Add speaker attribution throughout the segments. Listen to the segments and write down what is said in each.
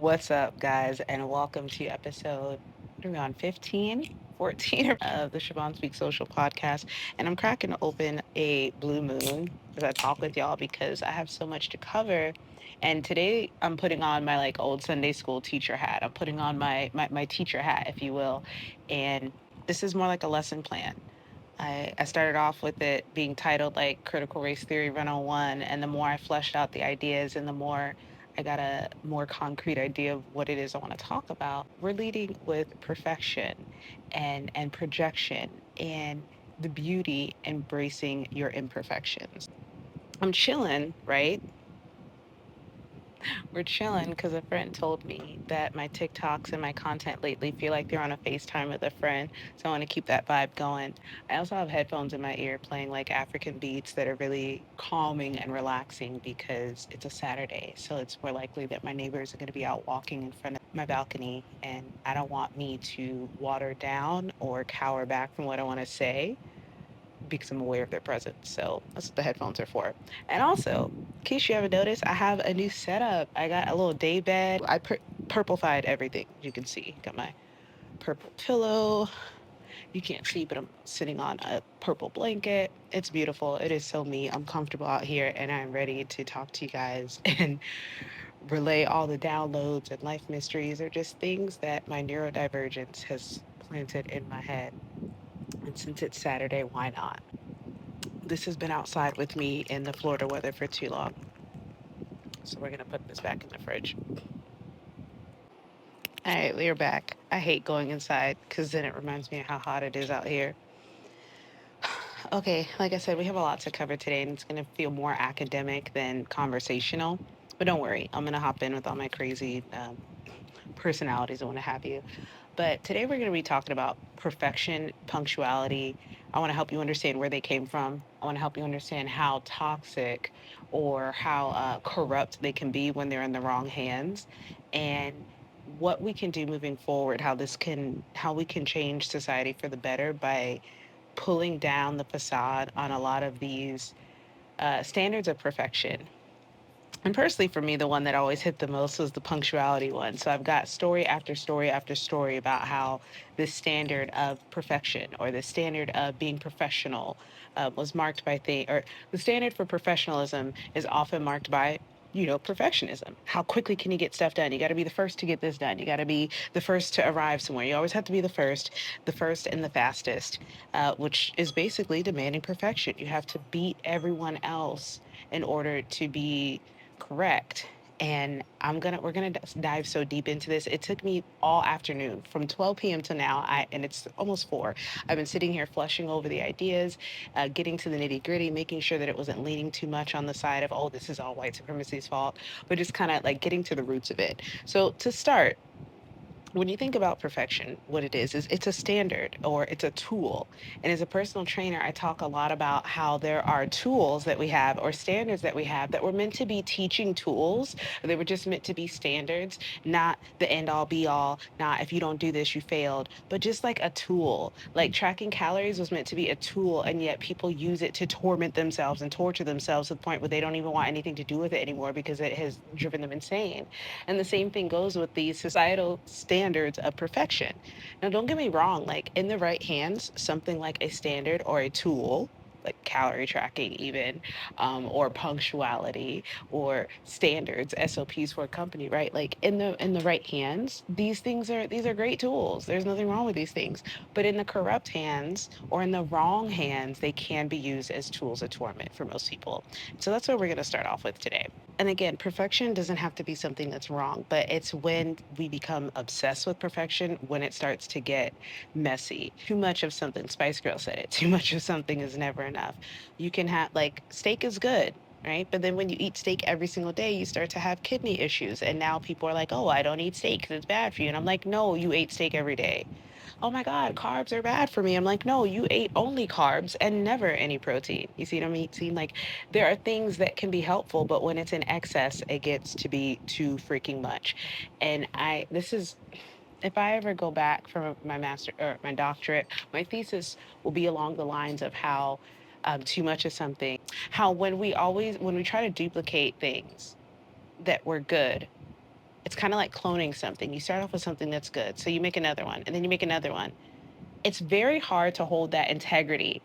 Speaker 1: What's up, guys, and welcome to episode, what are we on, 15, 14 of the Siobhan Speak Social podcast. And I'm cracking open a blue moon as I talk with y'all because I have so much to cover. And today I'm putting on my like old Sunday school teacher hat. I'm putting on my teacher hat, if you will. And this is more like a lesson plan. I started off with it being titled like Critical Race Theory 101. And the more I fleshed out the ideas and the more I got a more concrete idea of what it is I want to talk about, we're leading with perfection and projection and the beauty embracing your imperfections. I'm chilling, right? We're chilling because a friend told me that my TikToks and my content lately feel like they're on a FaceTime with a friend. So I want to keep that vibe going. I also have headphones in my ear playing like African beats that are really calming and relaxing because it's a Saturday. So it's more likely that my neighbors are going to be out walking in front of my balcony. And I don't want me to water down or cower back from what I want to say because I'm aware of their presence. So that's what the headphones are for. And also, in case you haven't noticed, I have a new setup. I got a little day bed. I purplified everything. You can see, got my purple pillow. You can't see, but I'm sitting on a purple blanket. It's beautiful. It is so me. I'm comfortable out here, and I'm ready to talk to you guys and relay all the downloads and life mysteries or just things that my neurodivergence has planted in my head. And since it's Saturday, why not? This has been outside with me in the Florida weather for too long. So we're going to put this back in the fridge. All right, we're back. I hate going inside because then it reminds me of how hot it is out here. Okay, like I said, we have a lot to cover today, and it's going to feel more academic than conversational. But don't worry, I'm going to hop in with all my crazy personalities and what have you. But today we're going to be talking about perfection, punctuality. I want to help you understand where they came from. I want to help you understand how toxic or how corrupt they can be when they're in the wrong hands, and what we can do moving forward. How we can change society for the better by pulling down the facade on a lot of these standards of perfection. And personally, for me, the one that always hit the most was the punctuality one. So I've got story after story after story about how this standard of perfection or the standard of being professional was marked by or the standard for professionalism is often marked by, perfectionism. How quickly can you get stuff done? You got to be the first to get this done. You got to be the first to arrive somewhere. You always have to be the first and the fastest, which is basically demanding perfection. You have to beat everyone else in order to be correct. And we're gonna dive so deep into this. It took me all afternoon from 12 p.m. to now. And it's almost 4. I've been sitting here flushing over the ideas, getting to the nitty gritty, making sure that it wasn't leaning too much on the side of, oh, this is all white supremacy's fault, but just kind of like getting to the roots of it. So to start, when you think about perfection, what it is it's a standard or it's a tool. And as a personal trainer, I talk a lot about how there are tools that we have or standards that we have that were meant to be teaching tools. Or they were just meant to be standards, not the end all be all, not if you don't do this, you failed, but just like a tool. Like tracking calories was meant to be a tool, and yet people use it to torment themselves and torture themselves to the point where they don't even want anything to do with it anymore because it has driven them insane. And the same thing goes with these societal standards of perfection. Now, don't get me wrong, like in the right hands, something like a standard or a tool, like calorie tracking, even, or punctuality or standards, SOPs for a company, right? Like in the right hands, these are great tools. There's nothing wrong with these things. But in the corrupt hands or in the wrong hands, they can be used as tools of torment for most people. So that's what we're going to start off with today. And again, perfection doesn't have to be something that's wrong, but it's when we become obsessed with perfection when it starts to get messy. Too much of something, Spice Girl said it, too much of something is never enough. You can have, like, steak is good. Right. But then when you eat steak every single day, you start to have kidney issues. And now people are like, oh, I don't eat steak because it's bad for you. And I'm like, no, you ate steak every day. Oh my God, carbs are bad for me. I'm like, no, you ate only carbs and never any protein. You see what I mean? See, like there are things that can be helpful, but when it's in excess, it gets to be too freaking much. And this is, if I ever go back from my master or my doctorate, my thesis will be along the lines of how too much of something, how when we try to duplicate things that were good, It's kind of like cloning something. You start off with something that's good, so you make another one, and then you make another one. It's very hard to hold that integrity.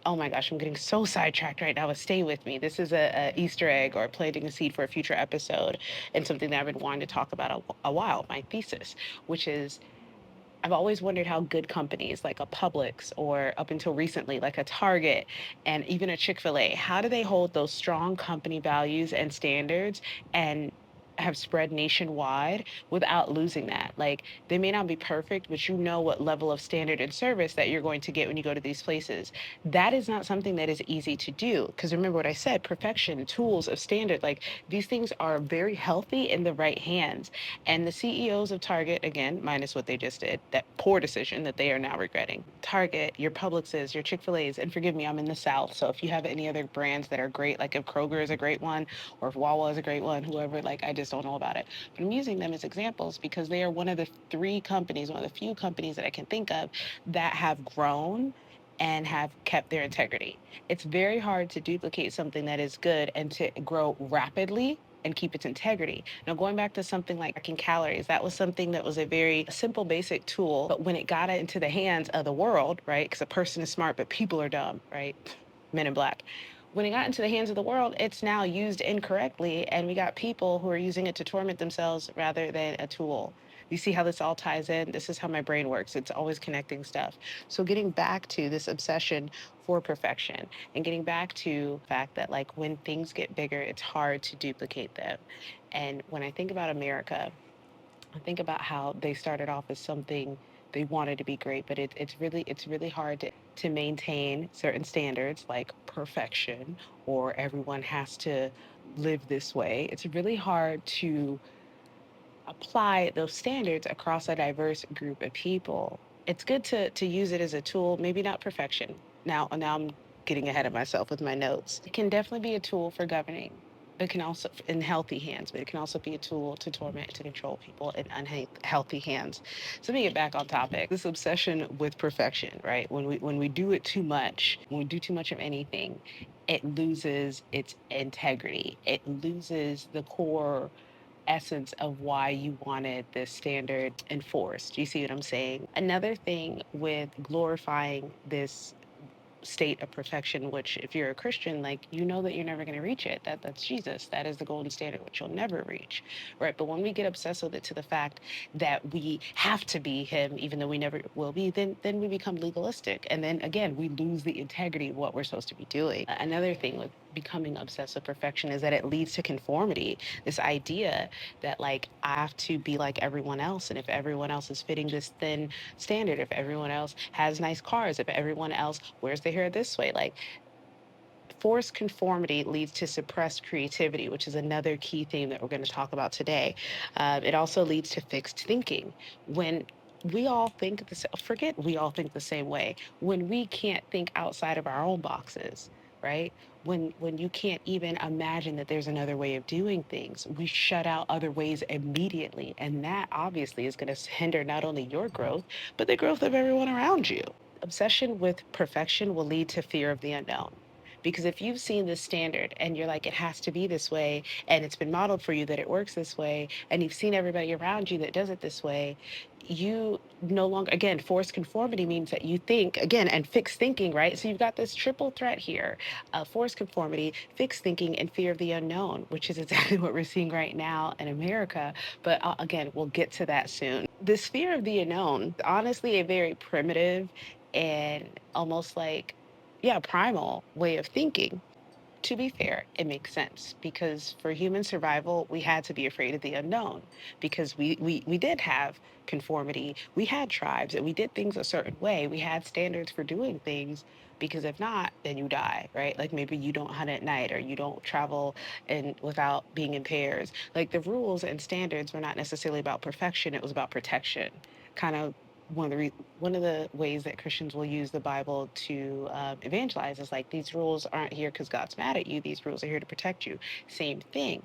Speaker 1: Oh my gosh, I'm getting so sidetracked right now, but stay with me. This is a Easter egg or planting a seed for a future episode, and something that I've been wanting to talk about a while, my thesis, which is I've always wondered how good companies like a Publix or up until recently, like a Target and even a Chick-fil-A, how do they hold those strong company values and standards and have spread nationwide without losing that? Like they may not be perfect, but you know what level of standard and service that you're going to get when you go to these places. That is not something that is easy to do. Because remember what I said, perfection, tools of standard, like these things are very healthy in the right hands. And the CEOs of Target, again, minus what they just did, that poor decision that they are now regretting. Target, your Publixes, your Chick-fil-A's, and forgive me, I'm in the South. So if you have any other brands that are great, like if Kroger is a great one, or if Wawa is a great one, whoever, like I just don't know about it. But I'm using them as examples because they are one of the three companies, one of the few companies that I can think of that have grown and have kept their integrity. It's very hard to duplicate something that is good and to grow rapidly and keep its integrity. Now, going back to something like tracking calories, that was something that was a very simple, basic tool. But when it got into the hands of the world, right? Because a person is smart, but people are dumb, right? Men in Black. When it got into the hands of the world, it's now used incorrectly. And we got people who are using it to torment themselves rather than a tool. You see how this all ties in? This is how my brain works. It's always connecting stuff. So getting back to this obsession for perfection and getting back to the fact that like when things get bigger, it's hard to duplicate them. And when I think about America, I think about how they started off as something they wanted to be great, but it's really hard to maintain certain standards like perfection or everyone has to live this way. It's really hard to apply those standards across a diverse group of people. It's good to use it as a tool, maybe not perfection. Now I'm getting ahead of myself with my notes. It can definitely be a tool for governing. It can also in healthy hands, but it can also be a tool to torment, to control people in unhealthy hands. So let me get back on topic. This obsession with perfection, right? When we do it too much, when we do too much of anything, it loses its integrity. It loses the core essence of why you wanted this standard enforced. Do you see what I'm saying? Another thing with glorifying this state of perfection, which if you're a Christian, like you know that you're never going to reach it. That's Jesus. That is the golden standard which you'll never reach. Right. But when we get obsessed with it to the fact that we have to be him, even though we never will be, then we become legalistic. And then again, we lose the integrity of what we're supposed to be doing. Another thing with becoming obsessed with perfection is that it leads to conformity. This idea that like I have to be like everyone else. And if everyone else is fitting this thin standard, if everyone else has nice cars, if everyone else wears their hair this way, like forced conformity leads to suppressed creativity, which is another key theme that we're going to talk about today. It also leads to fixed thinking. When we all think this, forget we all think the same way. When we can't think outside of our own boxes, right? When you can't even imagine that there's another way of doing things, we shut out other ways immediately, and that obviously is going to hinder not only your growth, but the growth of everyone around you. Obsession with perfection will lead to fear of the unknown. Because if you've seen this standard and you're like, it has to be this way, and it's been modeled for you that it works this way, and you've seen everybody around you that does it this way, you no longer, again, forced conformity means that you think, again, and fixed thinking, right? So you've got this triple threat here, forced conformity, fixed thinking, and fear of the unknown, which is exactly what we're seeing right now in America. But again, we'll get to that soon. This fear of the unknown, honestly, a very primitive and almost like yeah, primal way of thinking. To be fair, it makes sense because for human survival, we had to be afraid of the unknown because we did have conformity. We had tribes and we did things a certain way. We had standards for doing things because if not, then you die, right? Like maybe you don't hunt at night or you don't travel and without being in pairs. Like the rules and standards were not necessarily about perfection, it was about protection. Kind of one of the ways that Christians will use the Bible to evangelize is like these rules aren't here because God's mad at you. These rules are here to protect you. Same thing.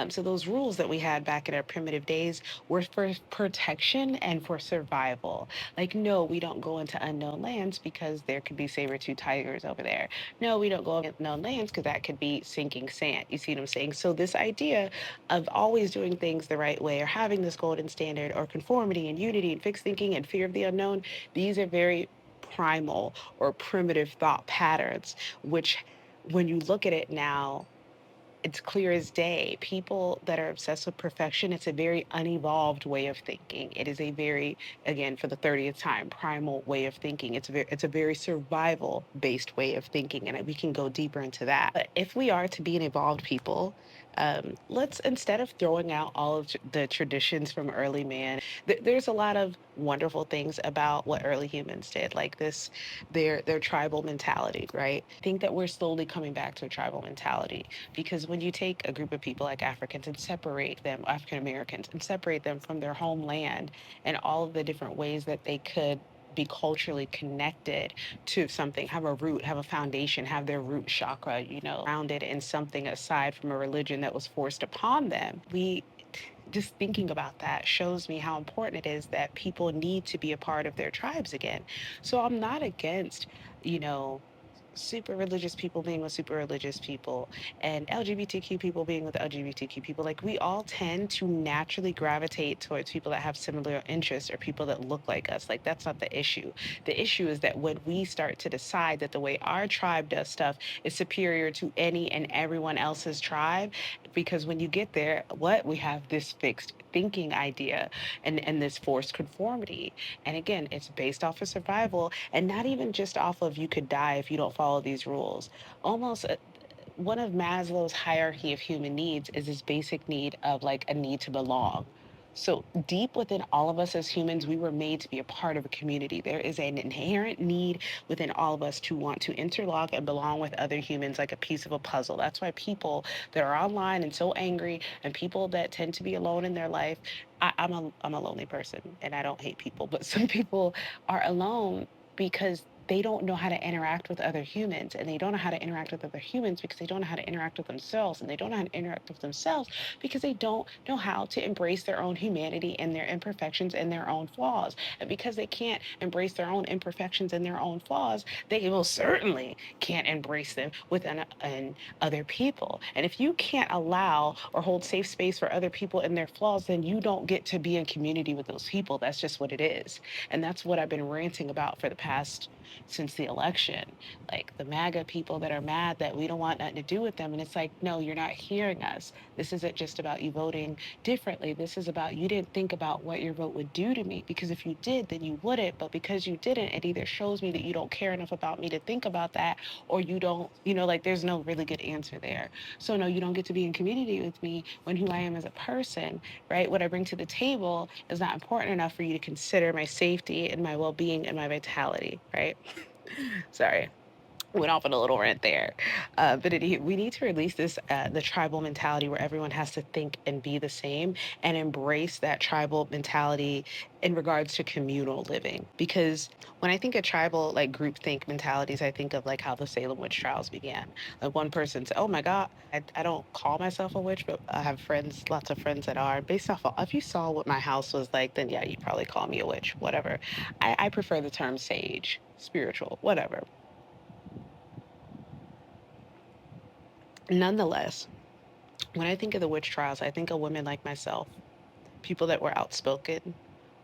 Speaker 1: So those rules that we had back in our primitive days were for protection and for survival. Like, no, we don't go into unknown lands because there could be saber-tooth tigers over there. No, we don't go into unknown lands because that could be sinking sand. You see what I'm saying? So this idea of always doing things the right way or having this golden standard or conformity and unity and fixed thinking and fear of the unknown, these are very primal or primitive thought patterns, which when you look at it now, it's clear as day. People that are obsessed with perfection, it's a very unevolved way of thinking. It is a very, again, for the 30th time, primal way of thinking. It's a very survival based way of thinking. And we can go deeper into that. But if we are to be an evolved people, let's, instead of throwing out all of the traditions from early man, there's a lot of wonderful things about what early humans did, like this, their tribal mentality, right? I think that we're slowly coming back to a tribal mentality, because when you take a group of people like Africans and separate them, African Americans, and separate them from their homeland and all of the different ways that they could be culturally connected to something, have a root, have a foundation, have their root chakra, grounded in something aside from a religion that was forced upon them. We just thinking about that shows me how important it is that people need to be a part of their tribes again. So I'm not against, you know, super religious people being with super religious people and LGBTQ people being with LGBTQ people. Like, we all tend to naturally gravitate towards people that have similar interests or people that look like us. Like, that's not the issue. The issue is that when we start to decide that the way our tribe does stuff is superior to any and everyone else's tribe, because when you get there, what we have this fixed thinking idea and this forced conformity. And again, it's based off of survival and not even just off of you could die if you don't follow these rules. Almost one of Maslow's hierarchy of human needs is this basic need of like a need to belong. So deep within all of us as humans, we were made to be a part of a community. There is an inherent need within all of us to want to interlock and belong with other humans like a piece of a puzzle. That's why people that are online and so angry and people that tend to be alone in their life, I'm a lonely person and I don't hate people, but some people are alone because they don't know how to interact with other humans, and they don't know how to interact with other humans because they don't know how to interact with themselves, and they don't know how to interact with themselves because they don't know how to embrace their own humanity and their imperfections and their own flaws. And because they can't embrace their own imperfections and their own flaws, they will certainly can't embrace them within other people. And if you can't allow or hold safe space for other people and their flaws, then you don't get to be in community with those people. That's just what it is. And that's what I've been ranting about for the past, since the election. Like the MAGA people that are mad that we don't want nothing to do with them. And it's like, no, you're not hearing us. This isn't just about you voting differently. This is about you didn't think about what your vote would do to me. Because if you did, then you wouldn't. But because you didn't, it either shows me that you don't care enough about me to think about that, or you don't, like there's no really good answer there. So no, you don't get to be in community with me when who I am as a person, right? What I bring to the table is not important enough for you to consider my safety and my well-being and my vitality, right? Sorry, went off on a little rant there. We need to release this, the tribal mentality where everyone has to think and be the same, and embrace that tribal mentality in regards to communal living. Because when I think of tribal, like group think mentalities, I think of like how the Salem witch trials began. Like one person said, oh my God, I don't call myself a witch, but I have friends, lots of friends that are. Based off of, if you saw what my house was like, then yeah, you'd probably call me a witch, whatever. I prefer the term sage, spiritual, whatever. Nonetheless, when I think of the witch trials, I think of women like myself, people that were outspoken,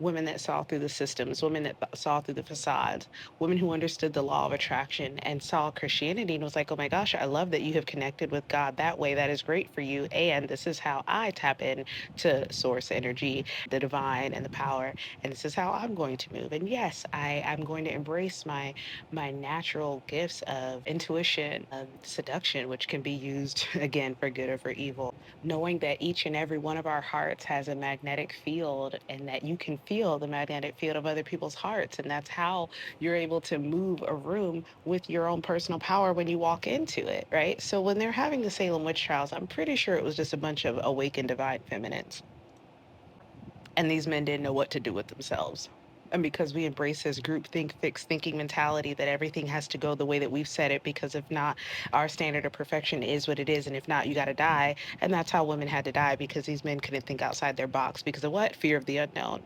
Speaker 1: women that saw through the systems, women that saw through the facades, women who understood the law of attraction and saw Christianity and was like, oh my gosh, I love that you have connected with God that way. That is great for you. And this is how I tap in to source energy, the divine and the power. And this is how I'm going to move. And yes, I'm going to embrace my natural gifts of intuition, seduction, which can be used again for good or for evil, knowing that each and every one of our hearts has a magnetic field and that you can feel the magnetic field of other people's hearts. And that's how you're able to move a room with your own personal power when you walk into it, right? So when they're having the Salem witch trials, I'm pretty sure it was just a bunch of awakened divine feminines. And these men didn't know what to do with themselves. And because we embrace this group think, fixed thinking mentality that everything has to go the way that we've said it, because if not, our standard of perfection is what it is. And if not, you got to die. And that's how women had to die because these men couldn't think outside their box because of what? Fear of the unknown.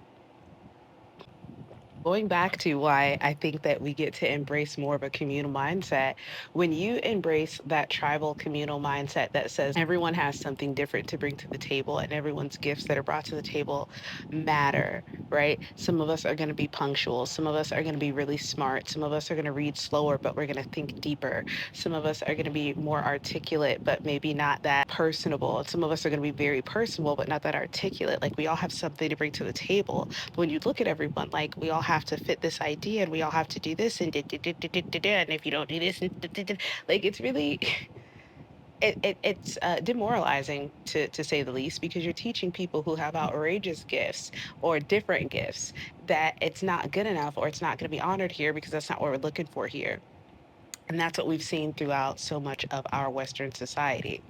Speaker 1: Going back to why I think that we get to embrace more of a communal mindset, when you embrace that tribal communal mindset that says everyone has something different to bring to the table and everyone's gifts that are brought to the table matter, right? Some of us are going to be punctual. Some of us are going to be really smart. Some of us are going to read slower, but we're going to think deeper. Some of us are going to be more articulate, but maybe not that personable. And some of us are going to be very personable, but not that articulate. Like we all have something to bring to the table. But when you look at everyone, like we all have to fit this idea and we all have to do this and and if you don't do this, like it's really it's demoralizing to say the least because you're teaching people who have outrageous gifts or different gifts that it's not good enough or it's not going to be honored here because that's not what we're looking for here. And that's what we've seen throughout so much of our Western society.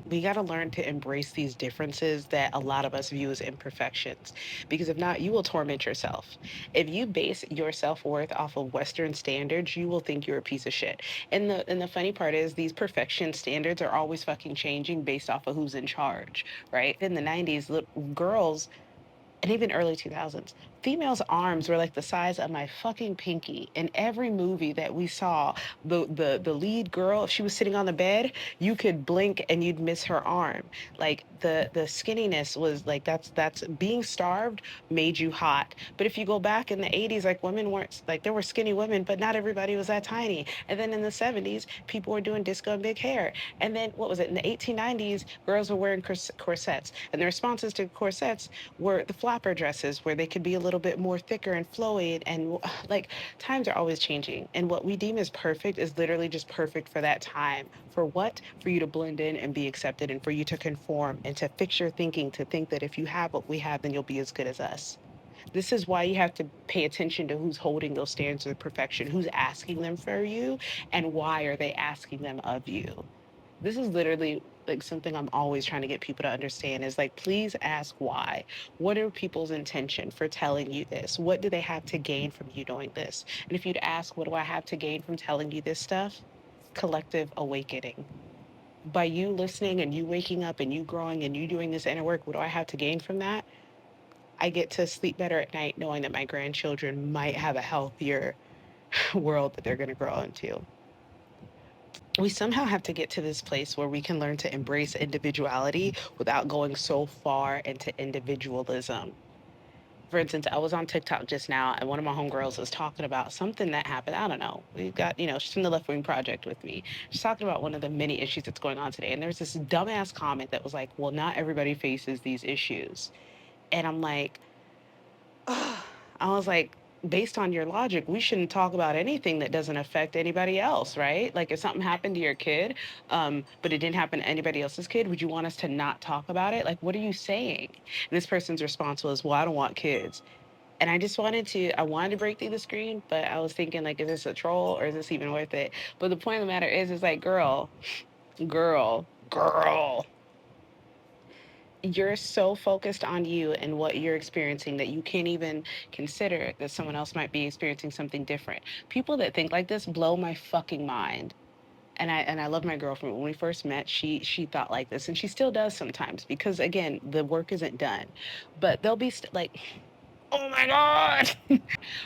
Speaker 1: We got to learn to embrace these differences that a lot of us view as imperfections, because if not, you will torment yourself. If you base your self worth off of Western standards, you will think you're a piece of shit. And the funny part is, these perfection standards are always fucking changing based off of who's in charge, right? In the 90s, girls and even early 2000s, females' arms were like the size of my fucking pinky. In every movie that we saw, the lead girl, if she was sitting on the bed, you could blink and you'd miss her arm. Like the skinniness was like that's being starved made you hot. But if you go back in the 80s, like women weren't like there were skinny women, but not everybody was that tiny. And then in the 70s, people were doing disco and big hair. And then what was it? In the 1890s, girls were wearing corsets. And the responses to corsets were the flapper dresses where they could be a little bit more thicker and flowy and like times are always changing and what we deem as perfect is literally just perfect for that time. For what? For you to blend in and be accepted and for you to conform and to fix your thinking to think that if you have what we have then you'll be as good as us. This is why you have to pay attention to who's holding those standards of perfection, who's asking them for you, and why are they asking them of you. This is literally like something I'm always trying to get people to understand is like, please ask why. What are people's intention for telling you this? What do they have to gain from you doing this? And if you'd ask, what do I have to gain from telling you this stuff? Collective awakening. By you listening and you waking up and you growing and you doing this inner work, what do I have to gain from that? I get to sleep better at night knowing that my grandchildren might have a healthier world that they're going to grow into. We somehow have to get to this place where we can learn to embrace individuality without going so far into individualism. For instance, I was on TikTok just now, and one of my homegirls was talking about something that happened. I don't know. We've got, she's from the Left Wing Project with me. She's talking about one of the many issues that's going on today. And there's this dumbass comment that was like, well, not everybody faces these issues. And I'm like, I was like, based on your logic, we shouldn't talk about anything that doesn't affect anybody else, right? Like if something happened to your kid, but it didn't happen to anybody else's kid, would you want us to not talk about it? Like, what are you saying? And this person's response was, well, I don't want kids. And I wanted to break through the screen, but I was thinking, like, is this a troll or is this even worth it? But the point of the matter is like, girl, you're so focused on you and what you're experiencing that you can't even consider that someone else might be experiencing something different. People that think like this blow my fucking mind. And I love my girlfriend. When we first met, she thought like this, and she still does sometimes because again, the work isn't done. But they'll be like, oh my god.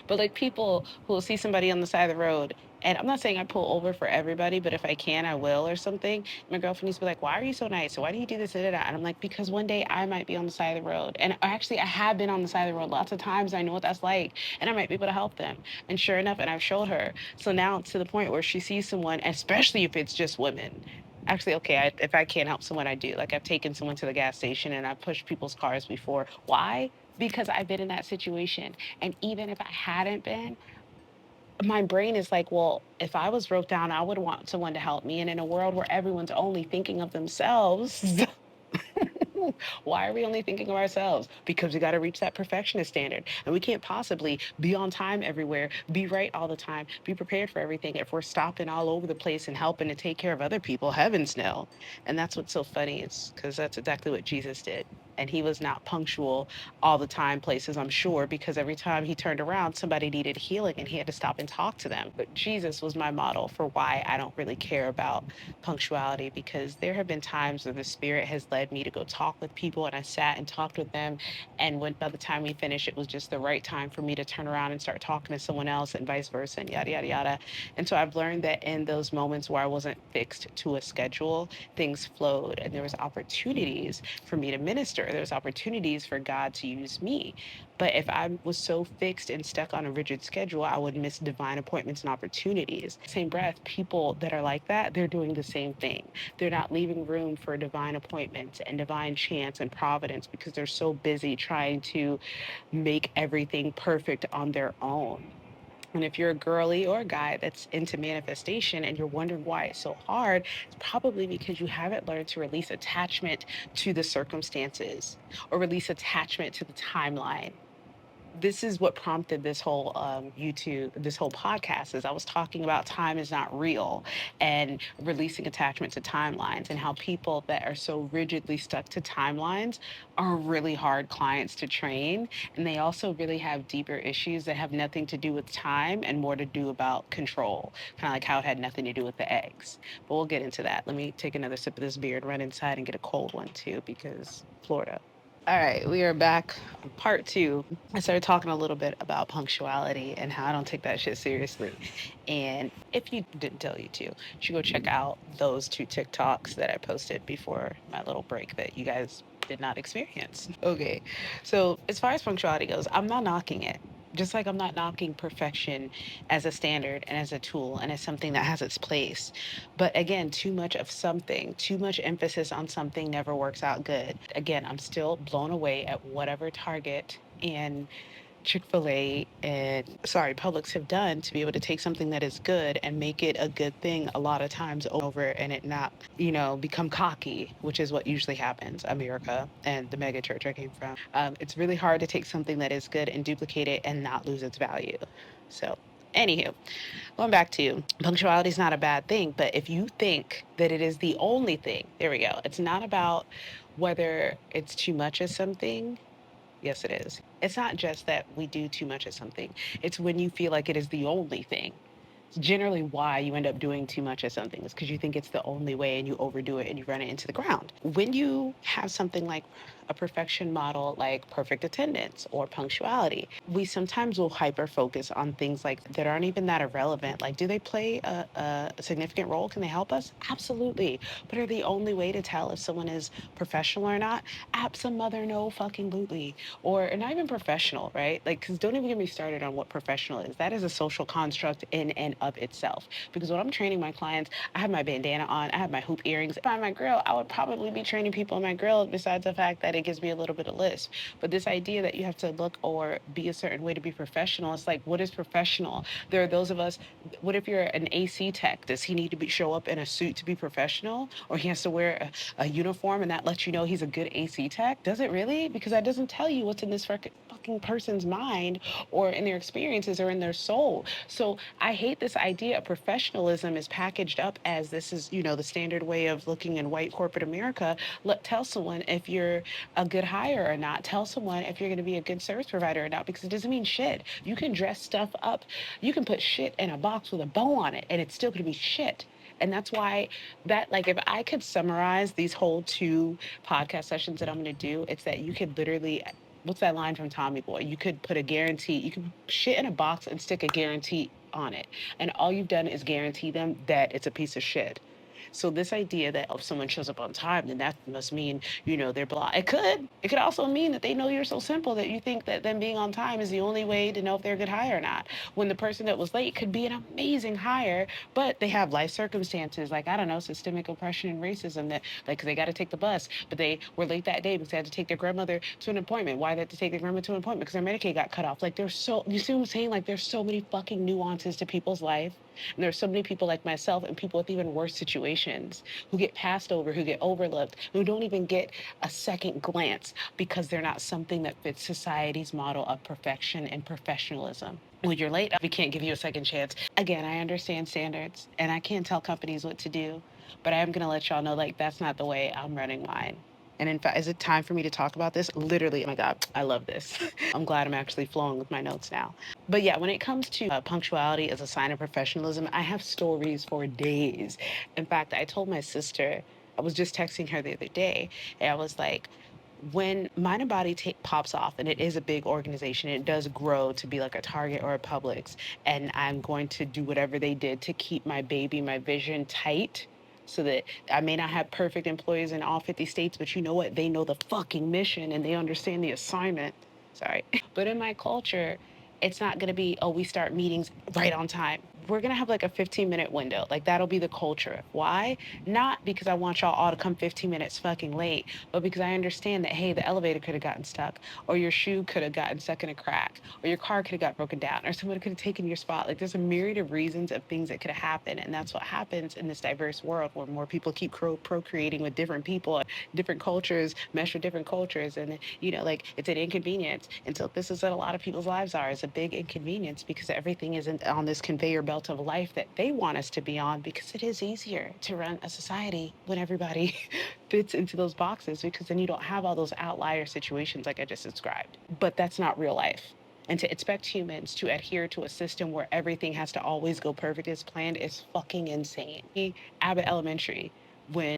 Speaker 1: But like people who will see somebody on the side of the road, and I'm not saying I pull over for everybody, but if I can, I will or something. My girlfriend used to be like, "Why are you so nice? Why do you do this?" And I'm like, "Because one day I might be on the side of the road, and actually I have been on the side of the road lots of times. I know what that's like, and I might be able to help them." And sure enough, and I've showed her. So now to the point where she sees someone, especially if it's just women. Actually, okay, if I can't help someone, I do. Like I've taken someone to the gas station and I've pushed people's cars before. Why? Because I've been in that situation. And even if I hadn't been, my brain is like, well, if I was broke down, I would want someone to help me. And in a world where everyone's only thinking of themselves, why are we only thinking of ourselves? Because we got to reach that perfectionist standard. And we can't possibly be on time everywhere, be right all the time, be prepared for everything if we're stopping all over the place and helping to take care of other people. Heavens no. And that's what's so funny is because that's exactly what Jesus did. And he was not punctual all the time, places, I'm sure, because every time he turned around, somebody needed healing and he had to stop and talk to them. But Jesus was my model for why I don't really care about punctuality, because there have been times where the Spirit has led me to go talk with people and I sat and talked with them. And when by the time we finished, it was just the right time for me to turn around and start talking to someone else and vice versa and yada, yada, yada. And so I've learned that in those moments where I wasn't fixed to a schedule, things flowed and there was opportunities for me to minister. There was opportunities for God to use me. But if I was so fixed and stuck on a rigid schedule, I would miss divine appointments and opportunities. Same breath, people that are like that, they're doing the same thing. They're not leaving room for divine appointments and divine chance and providence because they're so busy trying to make everything perfect on their own. And if you're a girly or a guy that's into manifestation and you're wondering why it's so hard, it's probably because you haven't learned to release attachment to the circumstances or release attachment to the timeline. This is what prompted this whole YouTube, this whole podcast. Is I was talking about time is not real and releasing attachment to timelines, and how people that are so rigidly stuck to timelines are really hard clients to train. And they also really have deeper issues that have nothing to do with time and more to do about control, kind of like how it had nothing to do with the eggs. But we'll get into that. Let me take another sip of this beer and run inside and get a cold one too, because Florida. All right, we are back. Part two. I started talking a little bit about punctuality and how I don't take that shit seriously. And if you didn't tell you to, you should go check out those two TikToks that I posted before my little break that you guys did not experience. Okay, so as far as punctuality goes, I'm not knocking it. Just like I'm not knocking perfection as a standard and as a tool and as something that has its place. But again, too much of something, too much emphasis on something never works out good. Again, I'm still blown away at whatever Target and Chick-fil-A and sorry, Publix have done to be able to take something that is good and make it a good thing a lot of times over and it not, become cocky, which is what usually happens, America and the mega church I came from. It's really hard to take something that is good and duplicate it and not lose its value. So, anywho, going back to punctuality is not a bad thing, but if you think that it is the only thing, there we go. It's not about whether it's too much of something. Yes, it is. It's not just that we do too much of something, it's when you feel like it is the only thing. It's generally why you end up doing too much of something is because you think it's the only way and you overdo it and you run it into the ground. When you have something like a perfection model, like perfect attendance or punctuality, we sometimes will hyper focus on things like that aren't even that irrelevant. Like, do they play a significant role? Can they help us? Absolutely. But are the only way to tell if someone is professional or not? Absolutely no fucking lutely. Or not even professional, right? Like, because don't even get me started on what professional is. That is a social construct in and of itself. Because when I'm training my clients, I have my bandana on, I have my hoop earrings. If I'm my grill, I would probably be training people in my grill, besides the fact that it gives me a little bit of lisp. But this idea that you have to look or be a certain way to be professional, it's like, what is professional? There are those of us, what if you're an AC tech? Does he need to show up in a suit to be professional? Or he has to wear a uniform and that lets you know he's a good AC tech? Does it really? Because that doesn't tell you what's in this fucking person's mind or in their experiences or in their soul. So I hate this idea of professionalism is packaged up as this is, the standard way of looking in white corporate America. Tell someone if you're a good hire or not. Tell someone if you're going to be a good service provider or not, because it doesn't mean shit. You can dress stuff up. You can put shit in a box with a bow on it and it's still going to be shit. And that's why that, like, if I could summarize these whole two podcast sessions that I'm going to do, it's that you could literally, what's that line from Tommy Boy? You could put a guarantee, you could shit in a box and stick a guarantee on it. And all you've done is guarantee them that it's a piece of shit. So this idea that if someone shows up on time, then that must mean, they're blah. It could. It could also mean that they know you're so simple that you think that them being on time is the only way to know if they're a good hire or not. When the person that was late could be an amazing hire, but they have life circumstances like, I don't know, systemic oppression and racism that, like, 'cause they got to take the bus, but they were late that day because they had to take their grandmother to an appointment. Why they had to take their grandmother to an appointment? Because their Medicaid got cut off. Like, you see what I'm saying? Like, there's so many fucking nuances to people's life. And there's so many people like myself and people with even worse situations who get passed over, who get overlooked, who don't even get a second glance because they're not something that fits society's model of perfection and professionalism. When you're late, we can't give you a second chance. Again, I understand standards and I can't tell companies what to do, but I am going to let y'all know, like, that's not the way I'm running mine. And in fact, is it time for me to talk about this? Literally, oh my God, I love this. I'm glad I'm actually flowing with my notes now. But yeah, when it comes to punctuality as a sign of professionalism, I have stories for days. In fact, I told my sister, I was just texting her the other day, and I was like, when Mind and Body pops off, and it is a big organization, it does grow to be like a Target or a Publix, and I'm going to do whatever they did to keep my baby, my vision tight so that I may not have perfect employees in all 50 states, but you know what? They know the fucking mission and they understand the assignment. Sorry. But in my culture, it's not going to be, oh, we start meetings right on time. We're going to have like a 15-minute window. Like that'll be the culture. Why? Not because I want y'all all to come 15 minutes fucking late, but because I understand that, hey, the elevator could have gotten stuck, or your shoe could have gotten stuck in a crack, or your car could have got broken down, or someone could have taken your spot. Like there's a myriad of reasons of things that could have happened. And that's what happens in this diverse world where more people keep procreating with different people, different cultures, mesh with different cultures. And, like it's an inconvenience. And so this is what a lot of people's lives are. It's a big inconvenience because everything isn't on this conveyor belt of life that they want us to be on, because it is easier to run a society when everybody fits into those boxes, because then you don't have all those outlier situations like I just described. But that's not real life. And to expect humans to adhere to a system where everything has to always go perfect as planned is fucking insane. Abbott Elementary, when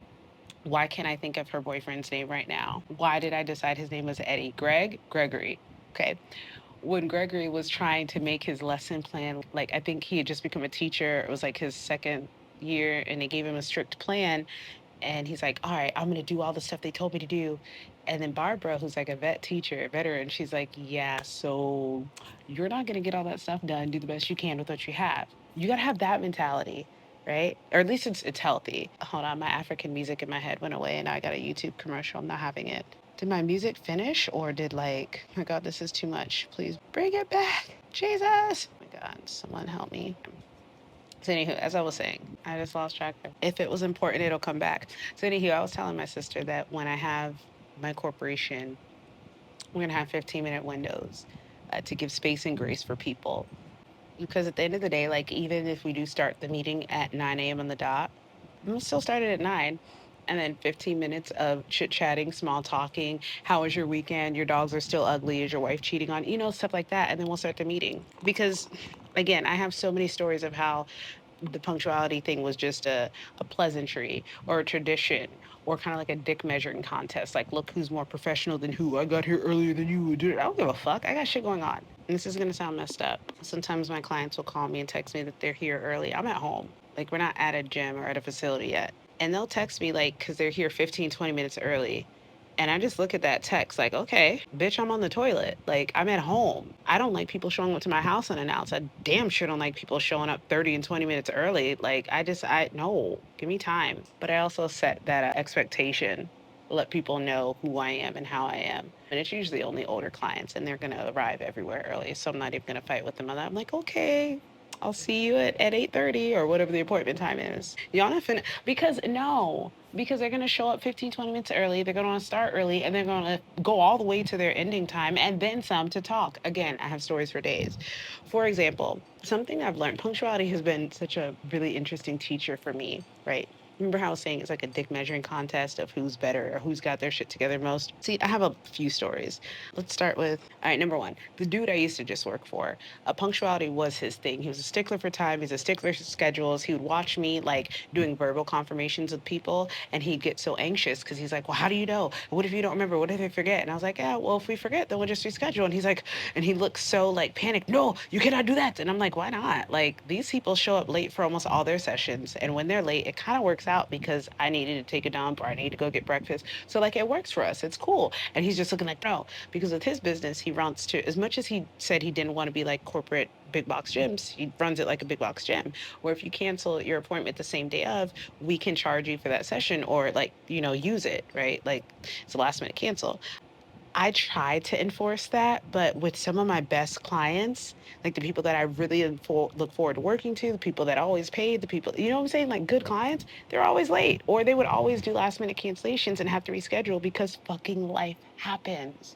Speaker 1: why can't I think of her boyfriend's name right now? Why did I decide his name was Eddie? Gregory. Okay. When Gregory was trying to make his lesson plan, like I think he had just become a teacher. It was like his second year and they gave him a strict plan. And he's like, all right, I'm going to do all the stuff they told me to do. And then Barbara, who's like a veteran, she's like, yeah, so you're not going to get all that stuff done. Do the best you can with what you have. You got to have that mentality, right? Or at least it's healthy. Hold on, my African music in my head went away and now I got a YouTube commercial. I'm not having it. Did my music finish or did like, oh my God, this is too much. Please bring it back. Jesus. Oh my God, someone help me. So anywho, as I was saying, I just lost track there. If it was important, it'll come back. So anywho, I was telling my sister that when I have my corporation, we're gonna have 15-minute windows to give space and grace for people. Because at the end of the day, like even if we do start the meeting at 9 a.m. on the dot, we'll still start it at 9. And then 15 minutes of chit chatting, small talking. How was your weekend? Your dogs are still ugly. Is your wife cheating on you? Stuff like that. And then we'll start the meeting. Because again, I have so many stories of how the punctuality thing was just a pleasantry or a tradition or kind of like a dick measuring contest. Like, look who's more professional than who. I got here earlier than you. Dude, I don't give a fuck. I got shit going on. And this is going to sound messed up. Sometimes my clients will call me and text me that they're here early. I'm at home. Like, we're not at a gym or at a facility yet. And they'll text me, like, because they're here 15, 20 minutes early. And I just look at that text like, okay, bitch, I'm on the toilet. Like, I'm at home. I don't like people showing up to my house unannounced. I damn sure don't like people showing up 30 and 20 minutes early. Like, no, give me time. But I also set that expectation, let people know who I am and how I am. And it's usually only older clients and they're going to arrive everywhere early. So I'm not even going to fight with them on that. I'm like, okay, I'll see you at 8:30 or whatever the appointment time is. Y'all not finna, because no, because they're going to show up 15, 20 minutes early. They're going to start early and they're going to go all the way to their ending time and then some to talk. Again, I have stories for days. For example, something I've learned, punctuality has been such a really interesting teacher for me, right? Remember how I was saying it's like a dick measuring contest of who's better or who's got their shit together most? See, I have a few stories. Let's start with, all right, number one, the dude I used to just work for. Punctuality was his thing. He was a stickler for time. He's a stickler for schedules. He would watch me like doing verbal confirmations with people, and he'd get so anxious because he's like, "Well, how do you know? What if you don't remember? What if they forget?" And I was like, "Yeah, well, if we forget, then we'll just reschedule." And he's like, and he looks so like panicked. No, you cannot do that. And I'm like, why not? Like these people show up late for almost all their sessions, and when they're late, it kind of works out because I needed to take a dump or I need to go get breakfast. So like it works for us. It's cool. And he's just looking like, no, because with his business, he runs to, as much as he said he didn't want to be like corporate big box gyms, he runs it like a big box gym, where if you cancel your appointment the same day of, we can charge you for that session or like, use it, right? Like it's a last minute cancel. I try to enforce that, but with some of my best clients, like the people that I really look forward to working to, the people that always pay, the people, you know what I'm saying? Like good clients, they're always late or they would always do last minute cancellations and have to reschedule because fucking life happens.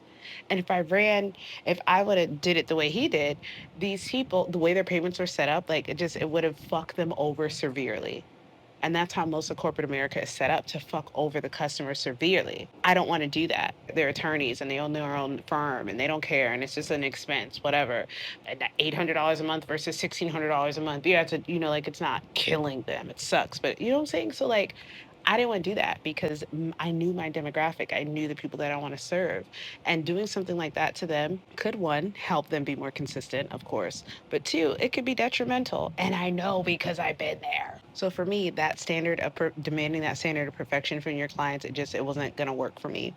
Speaker 1: And if I would have did it the way he did, these people, the way their payments were set up, like it would have fucked them over severely. And that's how most of corporate America is set up, to fuck over the customer severely. I don't want to do that. They're attorneys and they own their own firm and they don't care. And it's just an expense, whatever. And that $800 a month versus $1,600 a month. You have to, like, it's not killing them. It sucks. But you know what I'm saying? So, like, I didn't want to do that because I knew my demographic. I knew the people that I want to serve. And doing something like that to them could, one, help them be more consistent, of course, but two, it could be detrimental. And I know because I've been there. So for me, that standard of demanding that standard of perfection from your clients, it wasn't going to work for me.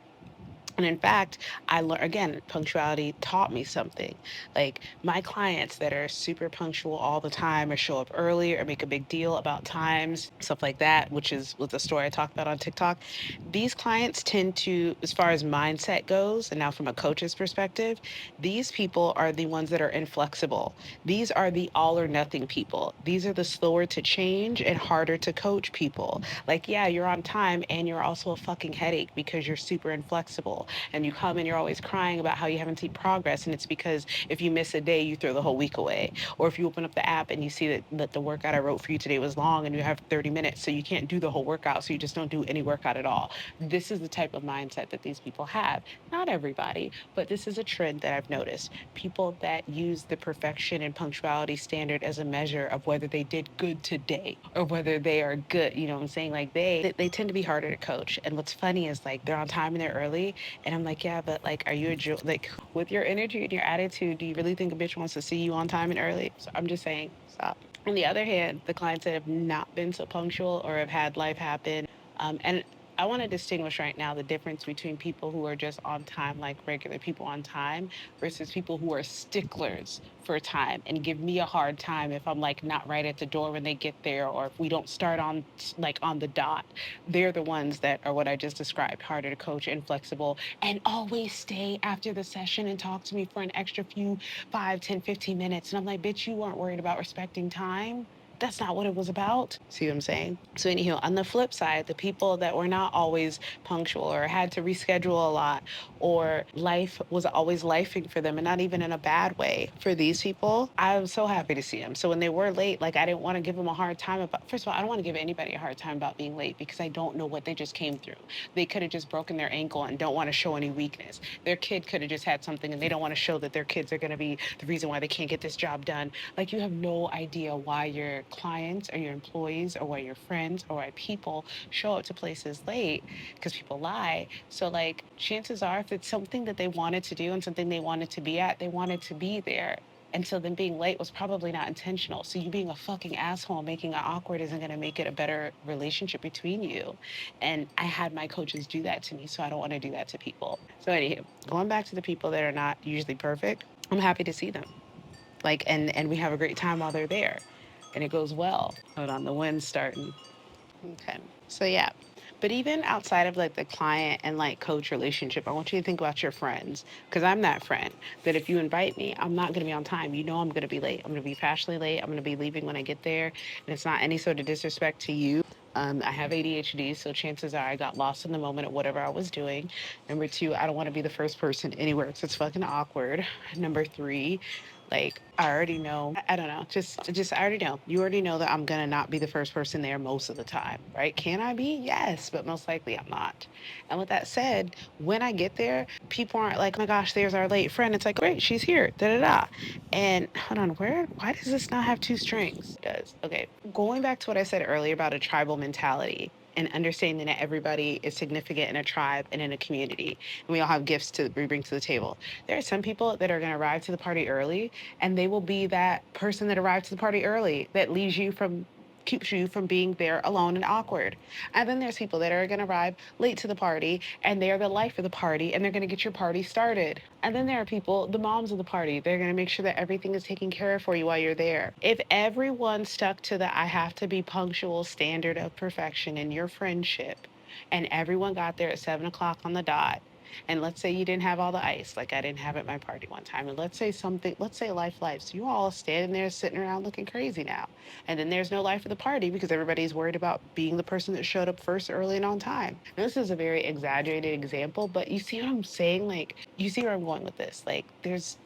Speaker 1: And in fact, I learned, again, punctuality taught me something. Like my clients that are super punctual all the time, or show up early, or make a big deal about times, stuff like that, which is was the story I talked about on TikTok. These clients tend to, as far as mindset goes, and now from a coach's perspective, these people are the ones that are inflexible. These are the all or nothing people. These are the slower to change and harder to coach people. Like, yeah, you're on time and you're also a fucking headache because you're super inflexible. And you come and you're always crying about how you haven't seen progress. And it's because if you miss a day, you throw the whole week away. Or if you open up the app and you see that the workout I wrote for you today was long and you have 30 minutes, so you can't do the whole workout. So you just don't do any workout at all. This is the type of mindset that these people have. Not everybody, but this is a trend that I've noticed. People that use the perfection and punctuality standard as a measure of whether they did good today or whether they are good. You know what I'm saying? Like they tend to be harder to coach. And what's funny is like they're on time and they're early. And I'm like, yeah, but like, are you like with your energy and your attitude? Do you really think a bitch wants to see you on time and early? So I'm just saying, stop. On the other hand, the clients that have not been so punctual or have had life happen, and I want to distinguish right now the difference between people who are just on time, like regular people on time, versus people who are sticklers for time and give me a hard time if I'm like not right at the door when they get there, or if we don't start on like on the dot. They're the ones that are what I just described, harder to coach, inflexible, and always stay after the session and talk to me for an extra few 5, 10, 15 minutes. And I'm like, bitch, you weren't worried about respecting time. That's not what it was about. See what I'm saying? So, anyhow, on the flip side, the people that were not always punctual or had to reschedule a lot, or life was always lifing for them and not even in a bad way, for these people, I was so happy to see them. So, when they were late, like I didn't want to give them a hard time about, first of all, I don't want to give anybody a hard time about being late because I don't know what they just came through. They could have just broken their ankle and don't want to show any weakness. Their kid could have just had something and they don't want to show that their kids are going to be the reason why they can't get this job done. Like, you have no idea why your clients or your employees or why your friends or why people show up to places late, because people lie. So, like, chances are, if it's something that they wanted to do and something they wanted to be at, they wanted to be there. And so then being late was probably not intentional. So you being a fucking asshole, making it awkward, isn't going to make it a better relationship between you. And I had my coaches do that to me, so I don't want to do that to people. So anywho, going back to the people that are not usually perfect, I'm happy to see them. Like, and we have a great time while they're there, and it goes well. Hold on, the wind's starting. Okay. So yeah. But even outside of like the client and like coach relationship, I want you to think about your friends, because I'm that friend that if you invite me, I'm not going to be on time. You know, I'm going to be late. I'm going to be fashionably late. I'm going to be leaving when I get there. And it's not any sort of disrespect to you. I have ADHD, so chances are I got lost in the moment of whatever I was doing. Number two, I don't want to be the first person anywhere because it's fucking awkward. Number three, like I already know, I don't know, just I already know. You already know that I'm gonna not be the first person there most of the time, right? Can I be? Yes, but most likely I'm not. And with that said, when I get there, people aren't like, oh my gosh, there's our late friend. It's like, great, she's here, da da da. And hold on, why does this not have two strings? It does. Okay. Going back to what I said earlier about a tribal mentality and understanding that everybody is significant in a tribe and in a community, and we all have gifts to we bring to the table. There are some people that are going to arrive to the party early, and they will be that person that arrived to the party early that leaves you from keeps you from being there alone and awkward. And then there's people that are going to arrive late to the party and they're the life of the party and they're going to get your party started. And then there are people, the moms of the party, they're going to make sure that everything is taken care of for you while you're there. If everyone stuck to the I have to be punctual standard of perfection in your friendship, and everyone got there at 7 o'clock on the dot, and let's say you didn't have all the ice, like I didn't have at my party one time. And let's say life. So you all standing there sitting around looking crazy now. And then there's no life of the party because everybody's worried about being the person that showed up first, early, and on time. Now, this is a very exaggerated example, but you see what I'm saying? Like, you see where I'm going with this. Like, there's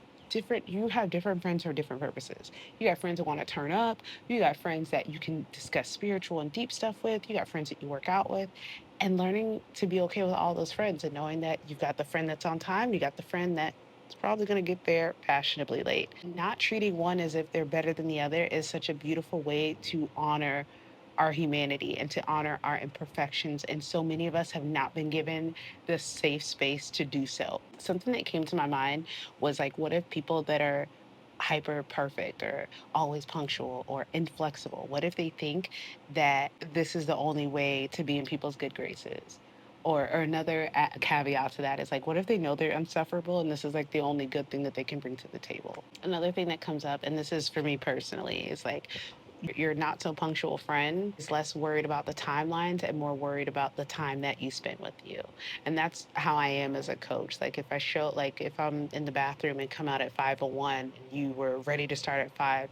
Speaker 1: You have different friends for different purposes. You got friends that want to turn up, you got friends that you can discuss spiritual and deep stuff with, you got friends that you work out with, and learning to be okay with all those friends and knowing that you've got the friend that's on time, you got the friend that is probably going to get there fashionably late. Not treating one as if they're better than the other is such a beautiful way to honor our humanity and to honor our imperfections. And so many of us have not been given the safe space to do so. Something that came to my mind was like, what if people that are hyper perfect or always punctual or inflexible, what if they think that this is the only way to be in people's good graces? Or another caveat to that is like, what if they know they're insufferable and this is like the only good thing that they can bring to the table? Another thing that comes up, and this is for me personally, is like your not so punctual friend is less worried about the timelines and more worried about the time that you spend with you. And that's how I am as a coach. Like if I'm in the bathroom and come out at 5:01 and you were ready to start at 5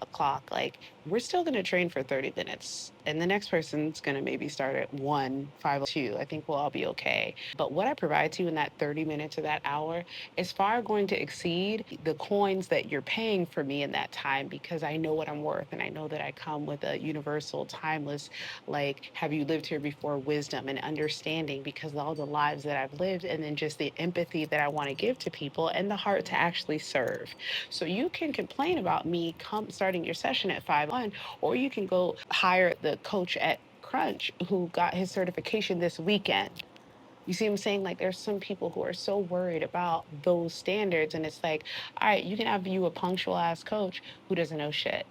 Speaker 1: o'clock, like we're still going to train for 30 minutes and the next person's going to maybe start at 5:02. I think we'll all be okay. But what I provide to you in that 30 minutes or that hour is far going to exceed the coins that you're paying for me in that time, because I know what I'm worth and I know that I come with a universal, timeless, like, have you lived here before wisdom and understanding because of all the lives that I've lived, and then just the empathy that I want to give to people and the heart to actually serve. So you can complain about me come starting your session at 5:01, or you can go hire the coach at Crunch who got his certification this weekend. You see what I'm saying? Like there's some people who are so worried about those standards. And it's like, all right, you can have you a punctual ass coach who doesn't know shit.